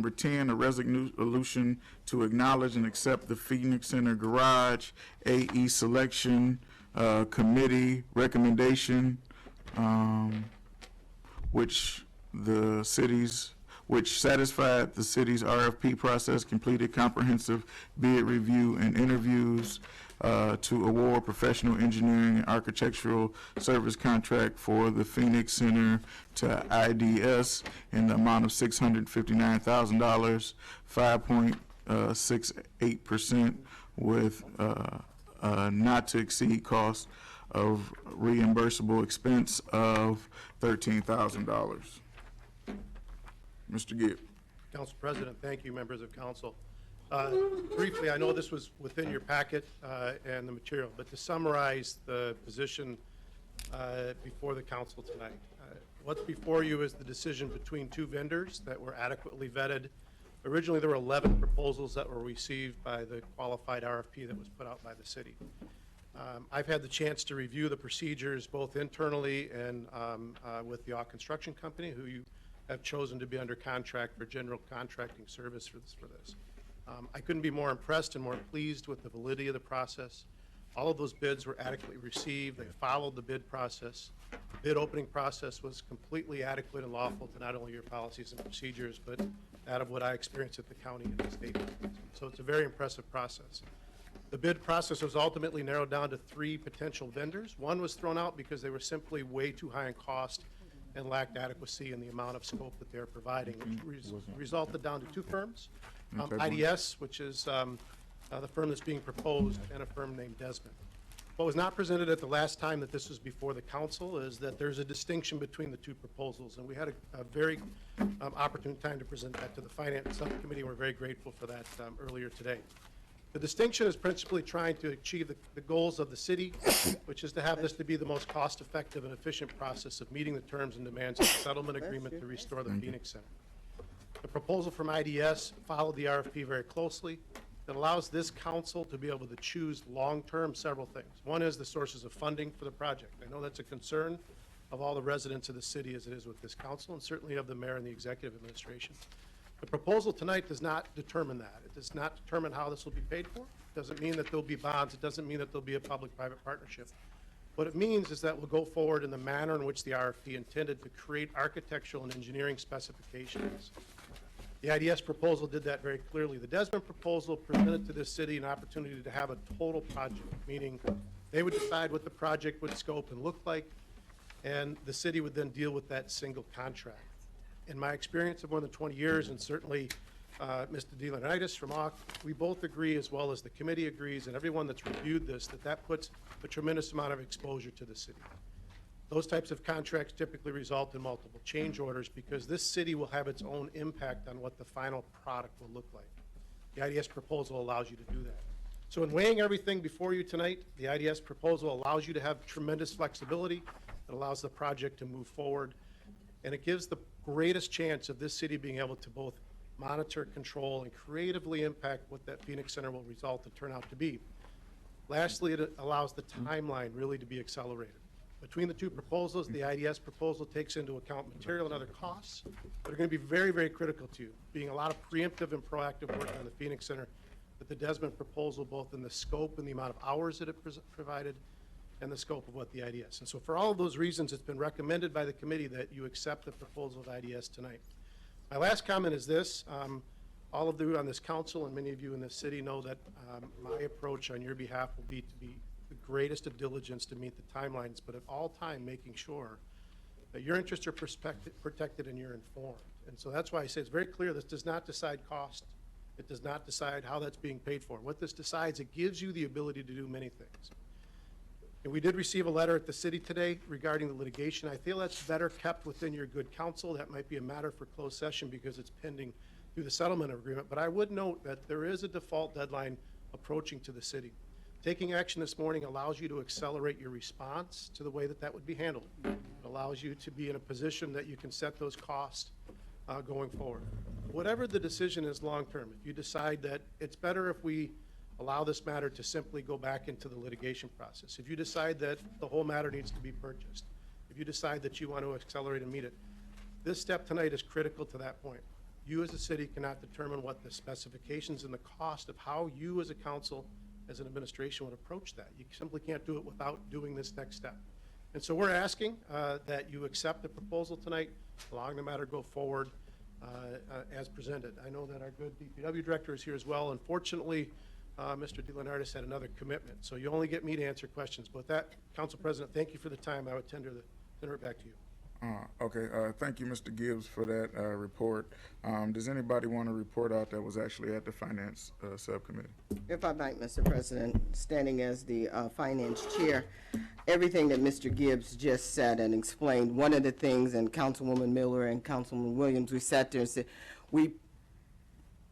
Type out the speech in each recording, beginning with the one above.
Number 10, a resolution to acknowledge and accept the Phoenix Center Garage AE Selection Committee recommendation, which satisfied the city's RFP process, completed comprehensive bid review and interviews to award professional engineering and architectural service contract for the Phoenix Center to IDS in the amount of $659,000, 5.68% with not to exceed cost of reimbursable expense of $13,000. Mr. Gibb. Council President, thank you, members of council. Briefly, I know this was within your packet and the material, but to summarize the position before the council tonight. What's before you is the decision between two vendors that were adequately vetted. Originally, there were 11 proposals that were received by the qualified RFP that was put out by the city. I've had the chance to review the procedures both internally and with the construction company, who you have chosen to be under contract for general contracting service for this. I couldn't be more impressed and more pleased with the validity of the process. All of those bids were adequately received. They followed the bid process. The bid opening process was completely adequate and lawful to not only your policies and procedures, but that of what I experienced at the county and the state. So it's a very impressive process. The bid process was ultimately narrowed down to 3 potential vendors. One was thrown out because they were simply way too high in cost and lacked adequacy in the amount of scope that they're providing, which resulted down to 2 firms, IDS, which is the firm that's being proposed, and a firm named Desmond. What was not presented at the last time that this was before the council is that there's a distinction between the 2 proposals, and we had a very opportune time to present that to the Finance Subcommittee, and we're very grateful for that earlier today. The distinction is principally trying to achieve the goals of the city, which is to have this to be the most cost-effective and efficient process of meeting the terms and demands of the settlement agreement to restore the Phoenix Center. The proposal from IDS followed the RFP very closely. That allows this council to be able to choose long-term several things. One is the sources of funding for the project. I know that's a concern of all the residents of the city, as it is with this council, and certainly of the mayor and the executive administration. The proposal tonight does not determine that. It does not determine how this will be paid for. It doesn't mean that there'll be bonds. It doesn't mean that there'll be a public-private partnership. What it means is that we'll go forward in the manner in which the RFP intended to create architectural and engineering specifications. The IDS proposal did that very clearly. The Desmond proposal presented to this city an opportunity to have a total project, meaning they would decide what the project would scope and look like, and the city would then deal with that single contract. In my experience of more than 20 years, and certainly Mr. DeLeonidas from AUK, we both agree, as well as the committee agrees, and everyone that's reviewed this, that puts a tremendous amount of exposure to the city. Those types of contracts typically result in multiple change orders because this city will have its own impact on what the final product will look like. The IDS proposal allows you to do that. So in weighing everything before you tonight, the IDS proposal allows you to have tremendous flexibility. It allows the project to move forward, and it gives the greatest chance of this city being able to both monitor, control, and creatively impact what that Phoenix Center will result and turn out to be. Lastly, it allows the timeline really to be accelerated. Between the 2 proposals, the IDS proposal takes into account material and other costs that are going to be very, very critical to you, being a lot of preemptive and proactive work on the Phoenix Center, but the Desmond proposal, both in the scope and the amount of hours that it provided, and the scope of what the IDS. And so for all of those reasons, it's been recommended by the committee that you accept the proposal of IDS tonight. My last comment is this. All of you on this council and many of you in this city know that my approach on your behalf will be to be the greatest of diligence to meet the timelines, but at all time making sure that your interests are protected and you're informed. And so that's why I say it's very clear this does not decide cost. It does not decide how that's being paid for. What this decides, it gives you the ability to do many things. And we did receive a letter at the city today regarding the litigation. I feel that's better kept within your good counsel. That might be a matter for closed session because it's pending through the settlement agreement. But I would note that there is a default deadline approaching to the city. Taking action this morning allows you to accelerate your response to the way that would be handled. It allows you to be in a position that you can set those costs going forward. Whatever the decision is long-term, if you decide that it's better if we allow this matter to simply go back into the litigation process, if you decide that the whole matter needs to be purchased, if you decide that you want to accelerate and meet it, this step tonight is critical to that point. You as a city cannot determine what the specifications and the cost of how you as a council, as an administration would approach that. You simply can't do it without doing this next step. And so we're asking that you accept the proposal tonight, allowing the matter go forward as presented. I know that our good DPW director is here as well. Unfortunately, Mr. DeLeonardis had another commitment, so you only get me to answer questions. But with that, Council President, thank you for the time. I would tender it back to you. Okay, thank you, Mr. Gibbs, for that report. Does anybody want to report out that was actually at the Finance Subcommittee? If I might, Mr. President, standing as the Finance Chair, everything that Mr. Gibbs just said and explained, one of the things, and Councilwoman Miller and Councilman Williams, we sat there and said, we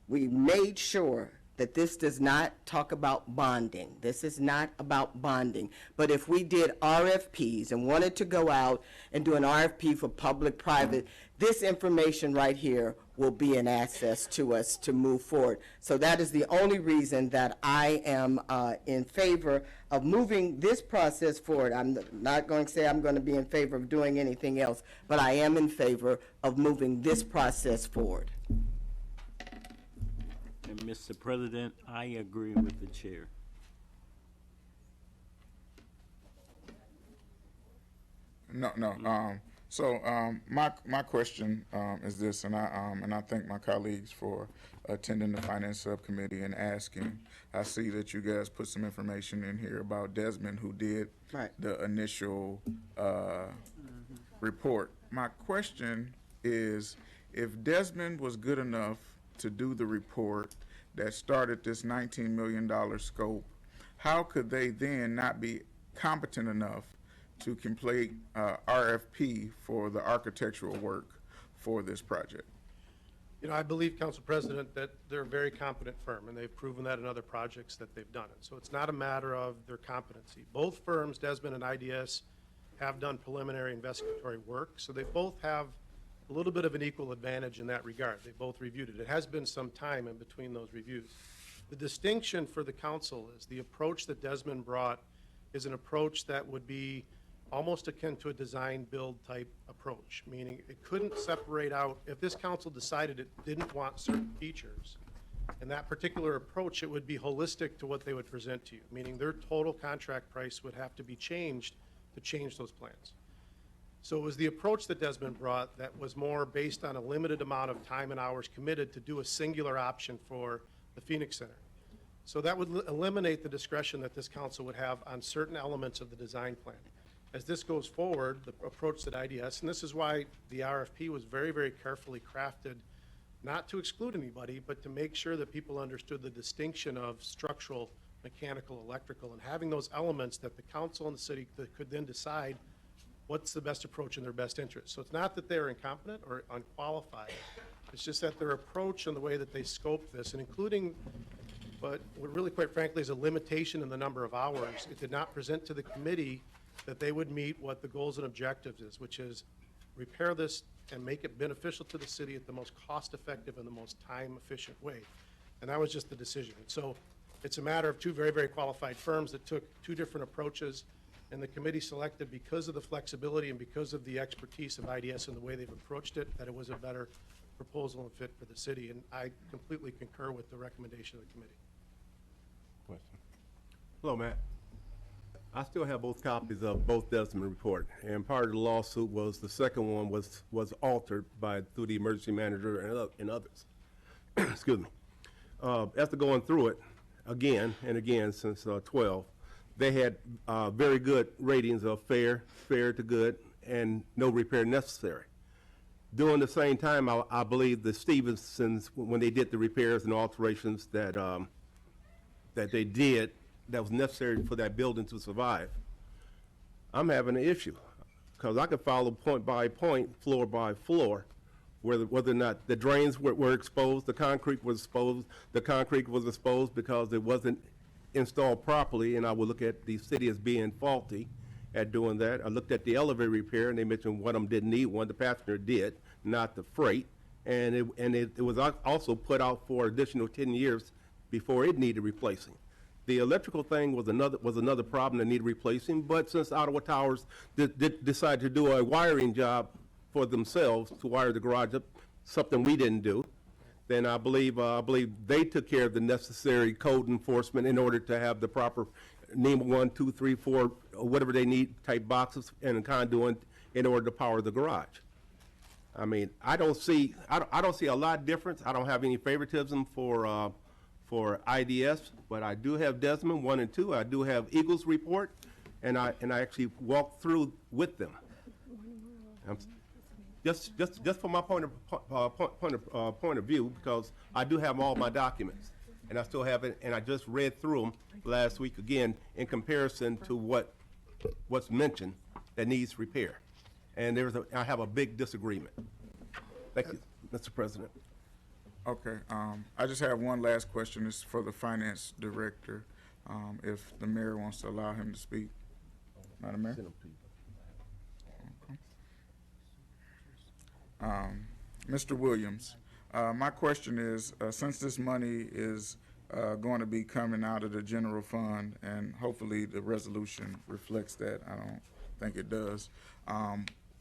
made sure that this does not talk about bonding. This is not about bonding. But if we did RFPs and wanted to go out and do an RFP for public-private, this information right here will be an access to us to move forward. So that is the only reason that I am in favor of moving this process forward. I'm not going to say I'm going to be in favor of doing anything else, but I am in favor of moving this process forward. And Mr. President, I agree with the chair. No. My question is this, and I thank my colleagues for attending the Finance Subcommittee and asking. I see that you guys put some information in here about Desmond, who did the initial report. My question is, if Desmond was good enough to do the report that started this $19 million scope, how could they then not be competent enough to complete RFP for the architectural work for this project? You know, I believe, Council President, that they're a very competent firm, and they've proven that in other projects that they've done it. So it's not a matter of their competency. Both firms, Desmond and IDS, have done preliminary investigatory work, so they both have a little bit of an equal advantage in that regard. They both reviewed it. It has been some time in between those reviews. The distinction for the council is the approach that Desmond brought is an approach that would be almost akin to a design-build type approach, meaning it couldn't separate out, if this council decided it didn't want certain features, in that particular approach, it would be holistic to what they would present to you, meaning their total contract price would have to be changed to change those plans. So it was the approach that Desmond brought that was more based on a limited amount of time and hours committed to do a singular option for the Phoenix Center. So that would eliminate the discretion that this council would have on certain elements of the design plan. As this goes forward, the approach that IDS, and this is why the RFP was very, very carefully crafted, not to exclude anybody, but to make sure that people understood the distinction of structural, mechanical, electrical, and having those elements that the council and the city could then decide what's the best approach in their best interest. So it's not that they're incompetent or unqualified. It's just that their approach and the way that they scope this, and including, but what really quite frankly is a limitation in the number of hours, it did not present to the committee that they would meet what the goals and objectives is, which is repair this and make it beneficial to the city at the most cost-effective and the most time-efficient way. And that was just the decision. And so it's a matter of two very, very qualified firms that took two different approaches, and the committee selected, because of the flexibility and because of the expertise of IDS and the way they've approached it, that it was a better proposal and fit for the city. And I completely concur with the recommendation of the committee. Question. Hello, Matt. I still have both copies of both Desmond report, and part of the lawsuit was the second one was altered through the emergency manager and others. Excuse me. After going through it again and again since 12, they had very good ratings of fair to good, and no repair necessary. During the same time, I believe the Stevensons, when they did the repairs and alterations that they did, that was necessary for that building to survive, I'm having an issue, because I could follow point by point, floor by floor, whether or not the drains were exposed, the concrete was exposed because it wasn't installed properly, and I would look at the city as being faulty at doing that. I looked at the elevator repair, and they mentioned one of them didn't need one, the passenger did, not the freight, and it was also put out for additional 10 years before it needed replacing. The electrical thing was another problem that needed replacing, but since Ottawa Towers decided to do a wiring job for themselves to wire the garage up, something we didn't do, then I believe they took care of the necessary code enforcement in order to have the proper NEMA 1, 2, 3, 4, or whatever they need type boxes and conduit in order to power the garage. I mean, I don't see a lot of difference. I don't have any favoritism for IDS, but I do have Desmond 1 and 2. I do have Eagles report, and I actually walked through with them. Just from my point of view, because I do have all my documents, and I still have it, and I just read through them last week again in comparison to what's mentioned that needs repair, and I have a big disagreement. Thank you, Mr. President. Okay, I just have one last question. It's for the finance director, if the mayor wants to allow him to speak. Madam Mayor? Mr. Williams, my question is, since this money is going to be coming out of the general fund, and hopefully the resolution reflects that, I don't think it does,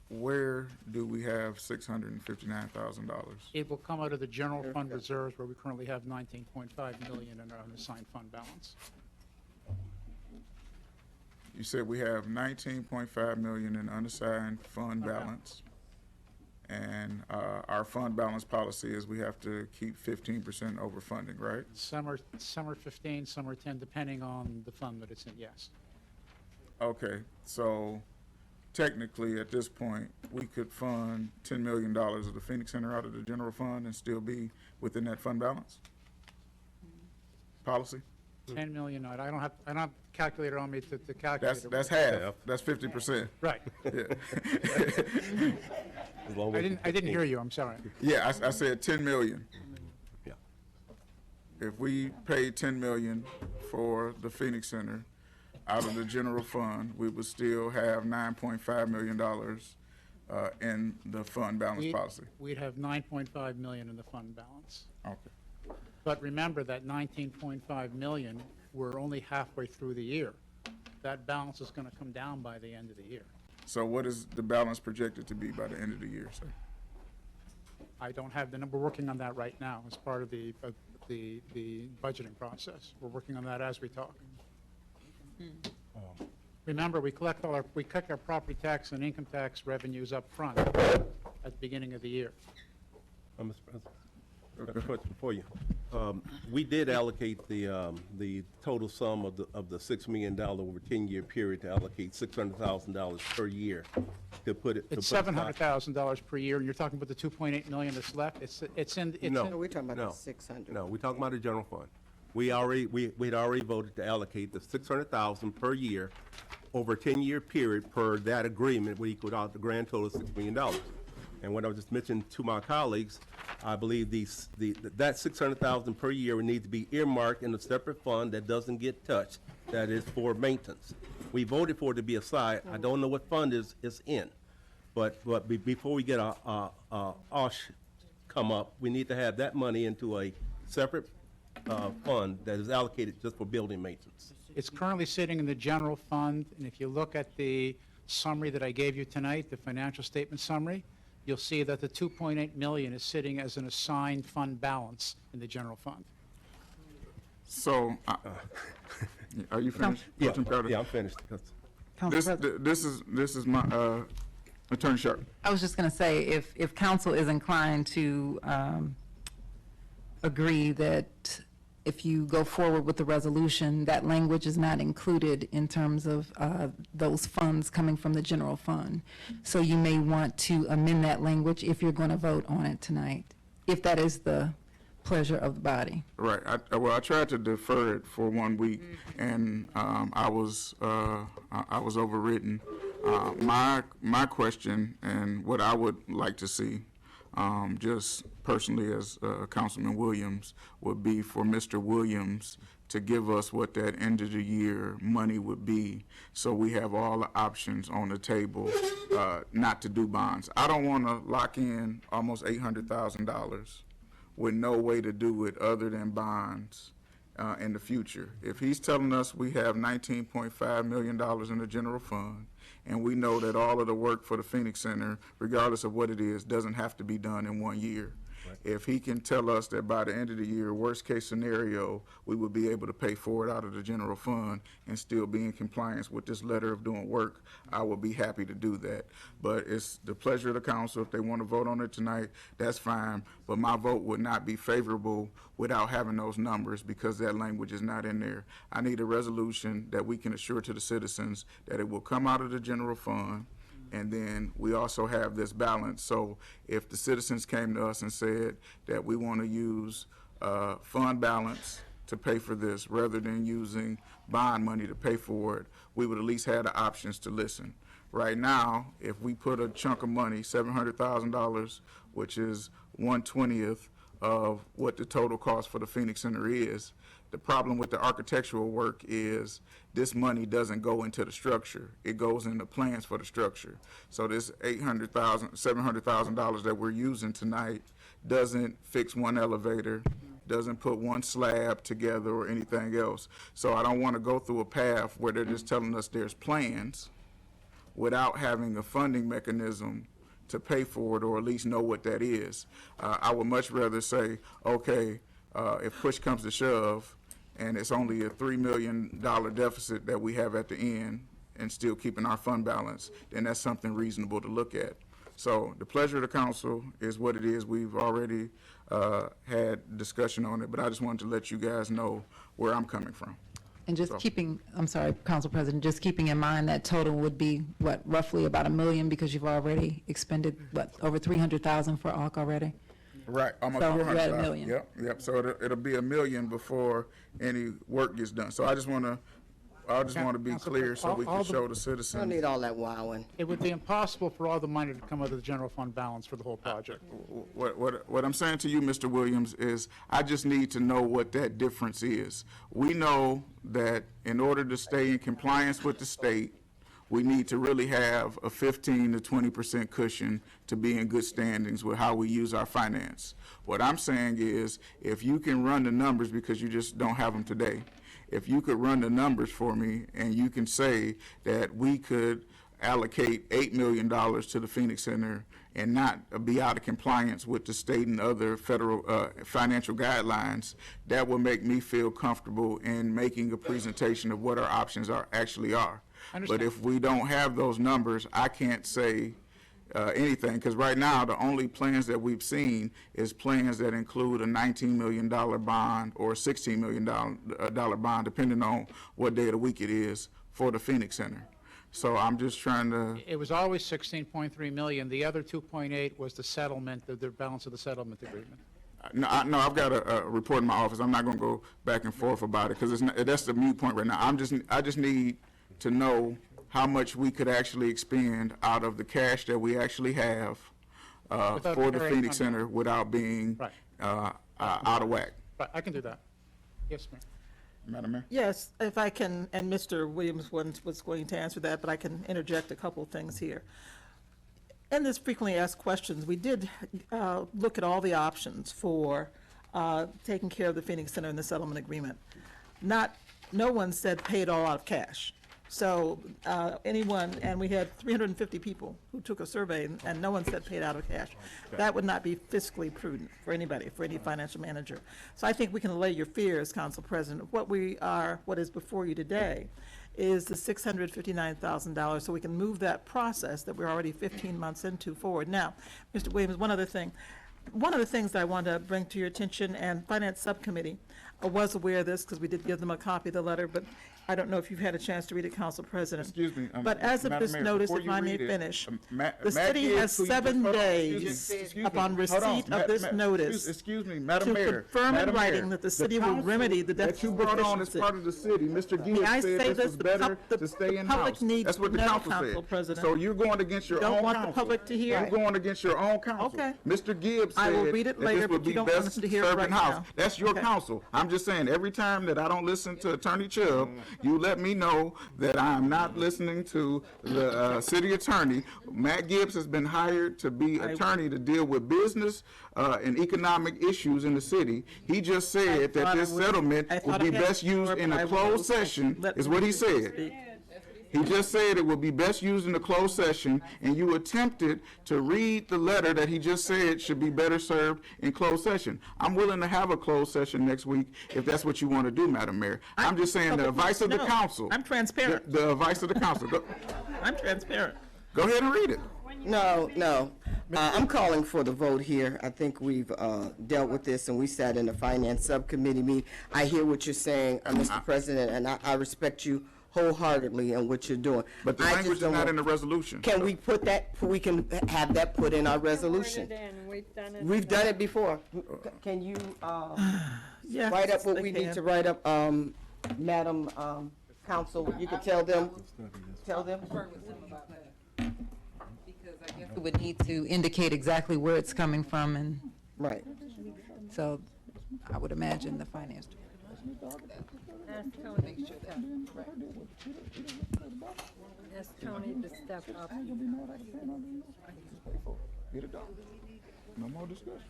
where do we have $659,000? It will come out of the general fund reserves where we currently have 19.5 million in our unassigned fund balance. You said we have 19.5 million in unassigned fund balance, and our fund balance policy is we have to keep 15% overfunding, right? Some are 15, some are 10, depending on the fund that it's in, yes. Okay, so technically, at this point, we could fund $10 million of the Phoenix Center out of the general fund and still be within that fund balance? Policy? 10 million, I don't have a calculator on me to calculate it. That's half, that's 50%. Right. I didn't hear you, I'm sorry. Yeah, I said 10 million. Yeah. If we pay 10 million for the Phoenix Center out of the general fund, we would still have $9.5 million in the fund balance policy. We'd have 9.5 million in the fund balance. Okay. But remember that 19.5 million, we're only halfway through the year. That balance is going to come down by the end of the year. So what is the balance projected to be by the end of the year, sir? I don't have the number. We're working on that right now as part of the budgeting process. We're working on that as we talk. Remember, we collect our property tax and income tax revenues up front at the beginning of the year. Mr. President, a question for you. We did allocate the total sum of the $6 million over 10-year period to allocate $600,000 per year to put it. It's $700,000 per year, and you're talking about the 2.8 million that's left. No. No, we're talking about No. the 600. No, we're talking about the general fund. We'd already voted to allocate the $600,000 per year over a 10-year period per that agreement, would equal out the grand total of $6 million. And what I was just mentioning to my colleagues, I believe that $600,000 per year would need to be earmarked in a separate fund that doesn't get touched, that is for maintenance. We voted for it to be aside. I don't know what fund it's in, but before we get a OSH come up, we need to have that money into a separate fund that is allocated just for building maintenance. It's currently sitting in the general fund, and if you look at the summary that I gave you tonight, the financial statement summary, you'll see that the 2.8 million is sitting as an assigned fund balance in the general fund. So, are you finished? Yeah, Captain Carter? yeah, I'm finished. This is my, Attorney Sharp. I was just going to say, if council is inclined to agree that if you go forward with the resolution, that language is not included in terms of those funds coming from the general fund. So you may want to amend that language if you're going to vote on it tonight, if that is the pleasure of the body. Right. I tried to defer it for 1 week, and I was overridden. My question and what I would like to see, just personally as Councilman Williams, would be for Mr. Williams to give us what that end of the year money would be, so we have all the options on the table not to do bonds. I don't want to lock in almost $800,000 with no way to do it other than bonds in the future. If he's telling us we have $19.5 million in the general fund, and we know that all of the work for the Phoenix Center, regardless of what it is, doesn't have to be done in 1 year, if he can tell us that by the end of the year, worst case scenario, we would be able to pay for it out of the general fund and still be in compliance with this letter of doing work, I would be happy to do that. But it's the pleasure of the council. If they want to vote on it tonight, that's fine. But my vote would not be favorable without having those numbers because that language is not in there. I need a resolution that we can assure to the citizens that it will come out of the general fund. And then we also have this balance. So if the citizens came to us and said that we want to use fund balance to pay for this rather than using bond money to pay for it, we would at least have the options to listen. Right now, if we put a chunk of money, $700,000, which is 1/20th of what the total cost for the Phoenix Center is, the problem with the architectural work is this money doesn't go into the structure. It goes into plans for the structure. So this $700,000 that we're using tonight doesn't fix one elevator, doesn't put one slab together or anything else. So I don't want to go through a path where they're just telling us there's plans without having a funding mechanism to pay for it or at least know what that is. I would much rather say, okay, if push comes to shove and it's only a $3 million deficit that we have at the end and still keeping our fund balance, then that's something reasonable to look at. So the pleasure of the council is what it is. We've already had discussion on it, but I just wanted to let you guys know where I'm coming from. And just keeping, I'm sorry, Council President, just keeping in mind that total would be, what, roughly about $1 million because you've already expended, what, over 300,000 for ARC already? Right, almost So you're 400,000. at $1 million. Yep. So it'll be $1 million before any work gets done. So I just want to be Council, clear so we all can the- show the Don't citizens. need all that wowing. It would be impossible for all the money to come out of the general fund balance for the whole project. What I'm saying to you, Mr. Williams, is I just need to know what that difference is. We know that in order to stay in compliance with the state, we need to really have a 15 to 20% cushion to be in good standings with how we use our finance. What I'm saying is, if you can run the numbers, because you just don't have them today, if you could run the numbers for me and you can say that we could allocate $8 million to the Phoenix Center and not be out of compliance with the state and other federal financial guidelines, that will make me feel comfortable in making a presentation of what our options actually are. But if we don't have those numbers, I can't say anything, because right now, the only plans that we've seen is plans that include a $19 million bond or a $16 million bond, depending on what day of the week it is, for the Phoenix Center. So I'm just trying to, It was always 16.3 million. The other 2.8 was the settlement, the balance of the settlement agreement. no, I've got a report in my office. I'm not going to go back and forth about it, because that's the moot point right now. I just need to know how much we could actually expend out of the cash that we actually have Without for the carrying Phoenix fund Center without being Right. out of whack. But I can do that. Yes, ma'am. Madam Mayor? Yes, if I can, and Mr. Williams was going to answer that, but I can interject a couple of things here. In this frequently asked questions, we did look at all the options for taking care of the Phoenix Center and the settlement agreement. No one said pay it all out of cash. So anyone, and we had 350 people who took a survey, and no one said pay it out of cash. That would not be fiscally prudent for anybody, for any financial manager. So I think we can allay your fears, Council President. What is before you today is the $659,000, so we can move that process that we're already 15 months into forward. Now, Mr. Williams, one of the things that I want to bring to your attention, and Finance Subcommittee was aware of this because we did give them a copy of the letter, but I don't know if you've had a chance to read it, Council President. Excuse me. But as of Madam this Mayor, notice, before if you I may read it, finish, Matt the city Gibbs, has who you just- 7 hold on, days excuse me, upon hold on. receipt of this notice Excuse me, Madam to Mayor. confirm in Madam Mayor, writing that the city will council remedy the that you brought on as deficiency. part of the city, Mr. Gibbs May I said say this this? was The better pub- the- to stay the in-house. public needs That's what the to know, council Council said. President. So you're going against your You don't own want the council. public to hear? You're going against your own council. Okay. Mr. Gibbs I will said read it that later, this would but you be don't want best us to hear it served right in-house. now. That's your Okay. council. I'm just saying, every time that I don't listen to Attorney Chubb, you let me know that I'm not listening to the city attorney. Matt Gibbs has been hired to be attorney to deal with business and economic issues in the city. He just said that thought this I would- settlement I would thought be I had best used more, in but a I will closed session, let is what he Mr. said. speak. He just said it would be best used in a closed session, and you attempted to read the letter that he just said should be better served in closed session. I'm willing to have a closed session next week if that's what you want to do, Madam Mayor. I'm just saying the advice of the No, council. I'm transparent. The advice of the council. I'm transparent. Go ahead and read it. No. I'm calling for the vote here. I think we've dealt with this, and we sat in the finance subcommittee meeting. I hear what you're saying, Mr. President, and I respect you wholeheartedly in what you're doing. But the I just language is don't not want- in the resolution. Can we put that, we can have that put in our resolution? We've done it before. Can you Yes, write up what they we need can. to write up, Madam Council? You can tell them? Because I guess it would need to indicate exactly where it's coming from, and Right. so I would imagine the finance. Ask Tony to step up. Get it done. No more discussion.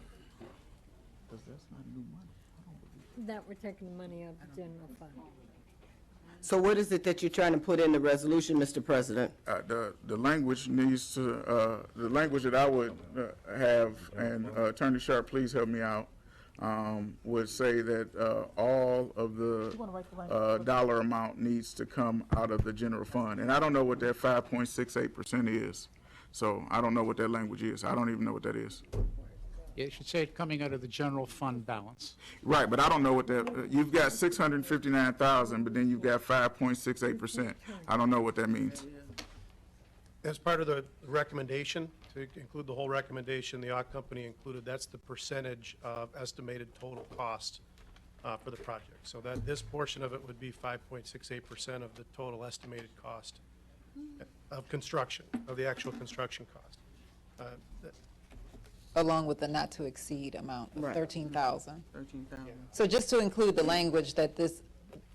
Because that's not new money. That we're taking money out of the general fund. So what is it that you're trying to put in the resolution, Mr. President? The language needs to, the language that I would have, and Attorney Sharp, please help me out, would say that all of the dollar amount needs to come out of the general fund. And I don't know what that 5.68% is. So I don't know what that language is. I don't even know what that is. It should say it coming out of the general fund balance. Right, but I don't know what that, you've got 659,000, but then you've got 5.68%. I don't know what that means. As part of the recommendation, to include the whole recommendation, the audit company included, that's the percentage of estimated total cost for the project. So that this portion of it would be 5.68% of the total estimated cost of construction, of the actual construction cost. Along with the not-to-exceed amount of Right. 13,000. 13,000. So just to include the language that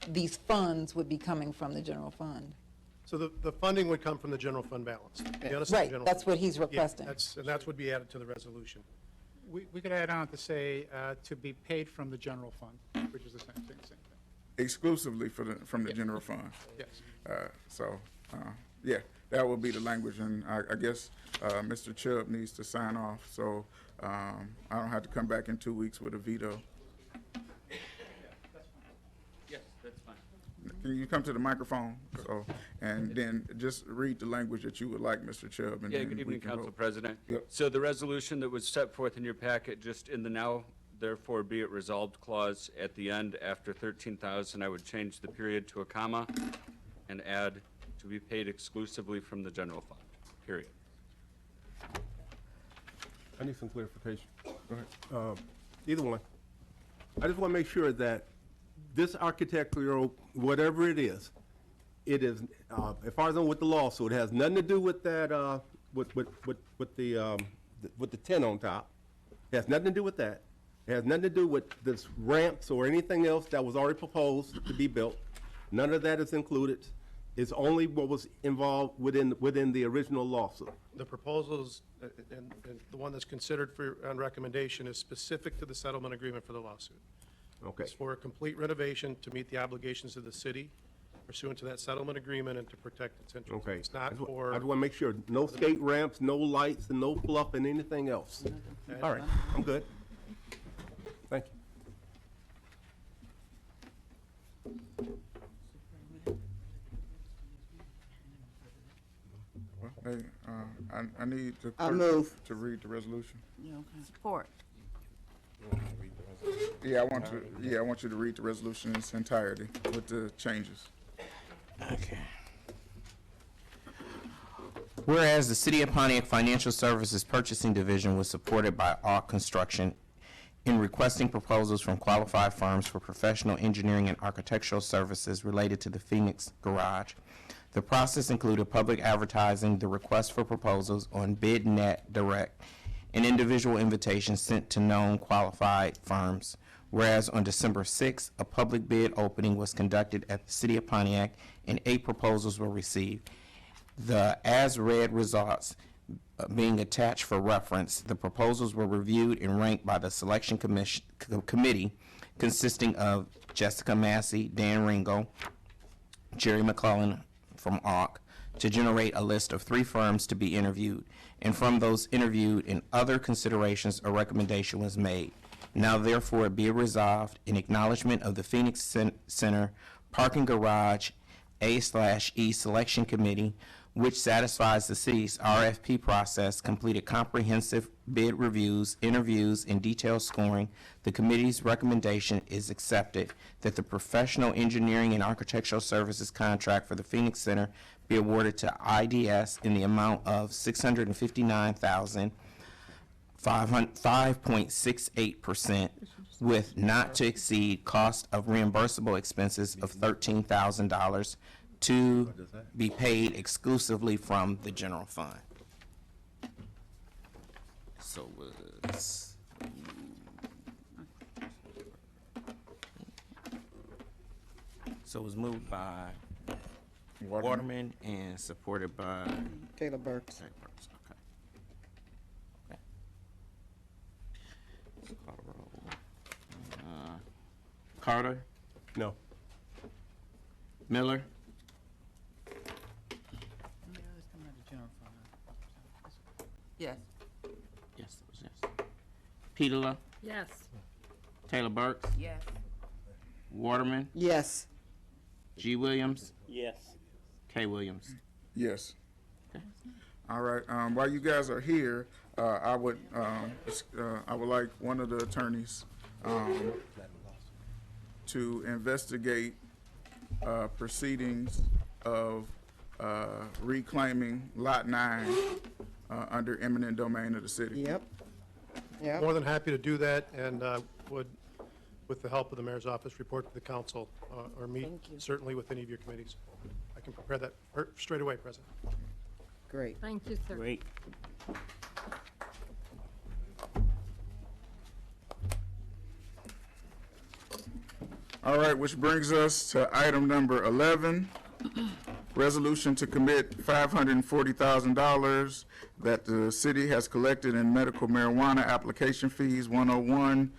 these funds would be coming from the general fund. So the funding would come from the general fund balance. The unassigned Right, general that's fund. what he's Yeah, requesting. and that's would be added to the resolution. We could add on to say, to be paid from the general fund, which is the same thing. Exclusively from the general fund. Yes. Yeah, that would be the language, and I guess Mr. Chubb needs to sign off, so I don't have to come back in 2 weeks with a veto. Yes, that's fine. Can you come to the microphone? So, and then just read the language that you would like, Mr. Chubb, and Yeah, then good we evening, can Council vote. President. Yep. So the resolution that was set forth in your packet, just in the now, therefore be it resolved clause at the end after 13,000, I would change the period to a comma and add to be paid exclusively from the general fund, period. I need some clarification. Go ahead. Either one. I just want to make sure that this architectural, whatever it is, as far as I know with the lawsuit, it has nothing to do with that, with the tent on top. It has nothing to do with that. It has nothing to do with this ramps or anything else that was already proposed to be built. None of that is included. It's only what was involved within the original lawsuit. The proposals, and the one that's considered for, on recommendation is specific to the settlement agreement for the lawsuit. Okay. It's for a complete renovation to meet the obligations of the city pursuant to that settlement agreement and to protect its interests. Okay. It's not I for, just want to make sure, no skate ramps, no lights, and no fluff and anything else. All right, I'm good. Thank you. Well, hey, I need the I clerk move. to read the resolution. Support. Yeah, I want you to read the resolution in its entirety with the changes. Okay. Whereas the City of Pontiac Financial Services Purchasing Division was supported by ARC Construction in requesting proposals from qualified firms for professional engineering and architectural services related to the Phoenix Garage. The process included public advertising the request for proposals on BidNet Direct and individual invitations sent to known qualified firms. Whereas on December 6th, a public bid opening was conducted at the City of Pontiac and 8 proposals were received. The as-read results being attached for reference, the proposals were reviewed and ranked by the selection committee consisting of Jessica Massey, Dan Ringo, Jerry McClellan, from ARC to generate a list of 3 firms to be interviewed. And from those interviewed and other considerations, a recommendation was made. Now therefore be it resolved in acknowledgement of the Phoenix Center Parking Garage A/E Selection Committee, which satisfies the city's RFP process, completed comprehensive bid reviews, interviews, and detailed scoring. The committee's recommendation is accepted that the professional engineering and architectural services contract for the Phoenix Center be awarded to IDS in the amount of $659,500.68% with not to exceed cost of reimbursable expenses of $13,000 to be paid exclusively from the general fund. So it was moved by Waterman and supported by Taylor Burks. Okay. Let's call the roll. Carter, No. Miller, Yes. yes, that was yes. Petula, Yes. Taylor Burks, Yes. Waterman, Yes. G. Williams, Yes. K. Williams. Yes. All right, while you guys are here, I would like one of the attorneys, to investigate, proceedings of, reclaiming Lot 9, under eminent domain of the city. Yep. Yep. More than happy to do that, and would, with the help of the mayor's office, report to the council or meet Thank you. certainly with any of your committees. I can prepare that straight away, President. Great. Thank you, sir. Great. All right, which brings us to item number 11, resolution to commit $540,000 that the city has collected in medical marijuana application fees 101-0047